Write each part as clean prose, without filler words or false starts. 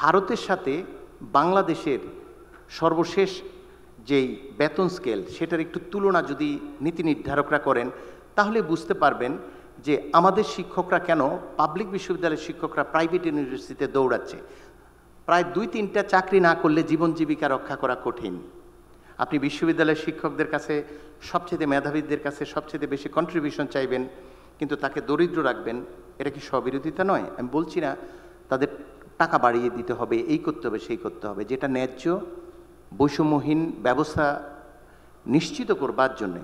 ভারতের সাথে বাংলাদেশের সর্বশেষ যেই বেতন স্কেল সেটার একটু তুলনা যদি নীতি নির্ধারকরা করেন তাহলে বুঝতে পারবেন যে আমাদের শিক্ষকরা কেন পাবলিক বিশ্ববিদ্যালয়ের শিক্ষকরা প্রাইভেট ইউনিভার্সিটিতে দৌড়াচ্ছে। প্রায় 2-3টা চাকরি না করলে জীবন জীবিকা রক্ষা করা কঠিন। আপনি বিশ্ববিদ্যালয়ের শিক্ষকদের কাছে সবচেয়ে মেধাবীদের কাছে সবচেয়ে বেশি কন্ট্রিবিউশন চাইবেন, কিন্তু তাকে দরিদ্র রাখবেন। এটা কি স্ববিরোধিতা নয়? আমি বলছি না তাদের টাকা বাড়িয়ে দিতে হবে, এই করতে হবে সেই করতে হবে। যেটা ন্যায্য বৈষম্যহীন ব্যবস্থা নিশ্চিত করবার জন্যে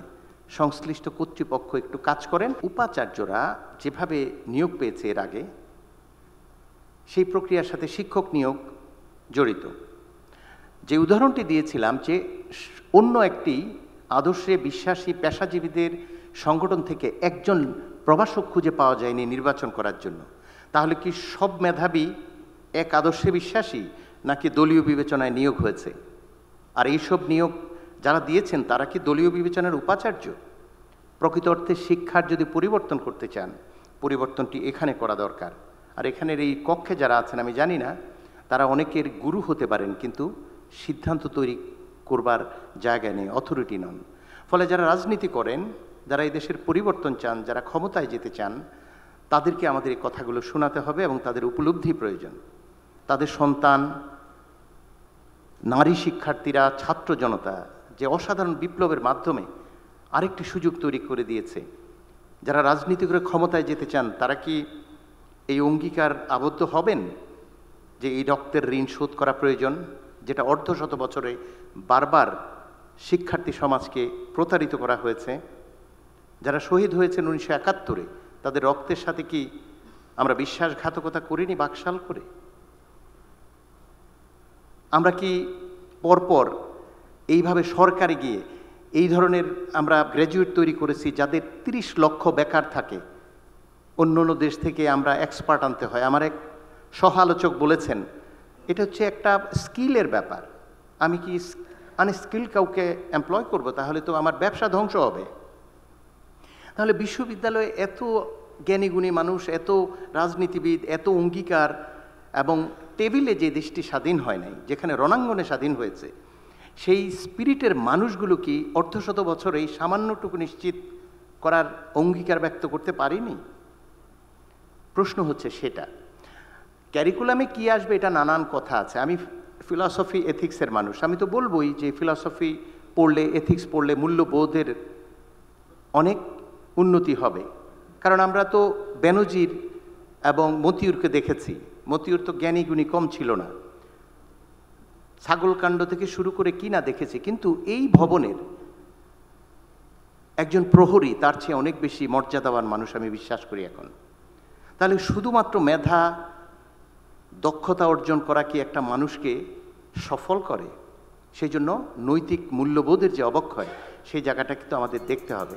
সংশ্লিষ্ট কর্তৃপক্ষ একটু কাজ করেন। উপাচার্যরা যেভাবে নিয়োগ পেয়েছে এর আগে, সেই প্রক্রিয়ার সাথে শিক্ষক নিয়োগ জড়িত। যে উদাহরণটি দিয়েছিলাম যে অন্য একটি আদর্শে বিশ্বাসী পেশাজীবীদের সংগঠন থেকে একজন প্রভাষক খুঁজে পাওয়া যায়নি নির্বাচন করার জন্য। তাহলে কি সব মেধাবী এক আদর্শে বিশ্বাসী, নাকি দলীয় বিবেচনায় নিয়োগ হয়েছে? আর এইসব নিয়োগ যারা দিয়েছেন তারা কি দলীয় বিবেচনার উপাচার্য? প্রকৃত অর্থে শিক্ষার যদি পরিবর্তন করতে চান, পরিবর্তনটি এখানে করা দরকার। আর এখানের এই কক্ষে যারা আছেন আমি জানি না, তারা অনেকের গুরু হতে পারেন, কিন্তু সিদ্ধান্ত তৈরি করবার জায়গায় নেই, অথরিটি নন। ফলে যারা রাজনীতি করেন, যারা এই দেশের পরিবর্তন চান, যারা ক্ষমতায় যেতে চান, তাদেরকে আমাদের এই কথাগুলো শোনাতে হবে এবং তাদের উপলব্ধি প্রয়োজন। তাদের সন্তান, নারী শিক্ষার্থীরা, ছাত্র জনতা যে অসাধারণ বিপ্লবের মাধ্যমে আরেকটি সুযোগ তৈরি করে দিয়েছে। যারা রাজনীতি করে ক্ষমতায় যেতে চান তারা কি এই অঙ্গীকার আবদ্ধ হবেন যে এই রক্তের ঋণ শোধ করা প্রয়োজন, যেটা অর্ধশত বছরে বারবার শিক্ষার্থী সমাজকে প্রতারিত করা হয়েছে? যারা শহীদ হয়েছেন 1971-এ, তাদের রক্তের সাথে কি আমরা বিশ্বাসঘাতকতা করিনি বাকশাল করে? আমরা কি পরপর এইভাবে সরকারে গিয়ে এই ধরনের আমরা গ্র্যাজুয়েট তৈরি করেছি যাদের 30 লক্ষ বেকার থাকে? অন্য অন্য দেশ থেকে আমরা এক্সপার্ট আনতে হয়। আমার এক সহ আলোচক বলেছেন এটা হচ্ছে একটা স্কিলের ব্যাপার। আমি কি আনস্কিল কাউকে এমপ্লয় করব? তাহলে তো আমার ব্যবসা ধ্বংস হবে। তাহলে বিশ্ববিদ্যালয়ে এত জ্ঞানীগুণী মানুষ, এত রাজনীতিবিদ, এত অঙ্গীকার, এবং টেবিলে যে দেশটি স্বাধীন হয় নাই, যেখানে রণাঙ্গনে স্বাধীন হয়েছে, সেই স্পিরিটের মানুষগুলো কি অর্ধশত বছর এই সামান্যটুকু নিশ্চিত করার অঙ্গীকার ব্যক্ত করতে পারিনি? প্রশ্ন হচ্ছে সেটা। ক্যারিকুলামে কি আসবে এটা নানান কথা আছে। আমি ফিলসফি এথিক্সের মানুষ, আমি তো বলবোই যে ফিলসফি পড়লে, এথিক্স পড়লে মূল্যবোধের অনেক উন্নতি হবে। কারণ আমরা তো বেনজির এবং মতিউরকে দেখেছি। মতিউর তো জ্ঞানী গুণী কম ছিল না, ছাগলকাণ্ড থেকে শুরু করে কি না দেখেছি। কিন্তু এই ভবনের একজন প্রহরী তার চেয়ে অনেক বেশি মর্যাদাবান মানুষ আমি বিশ্বাস করি এখন। তাহলে শুধুমাত্র মেধা, দক্ষতা অর্জন করা কি একটা মানুষকে সফল করে? সেই জন্য নৈতিক মূল্যবোধের যে অবক্ষয়, সেই জায়গাটা কিন্তু আমাদের দেখতে হবে।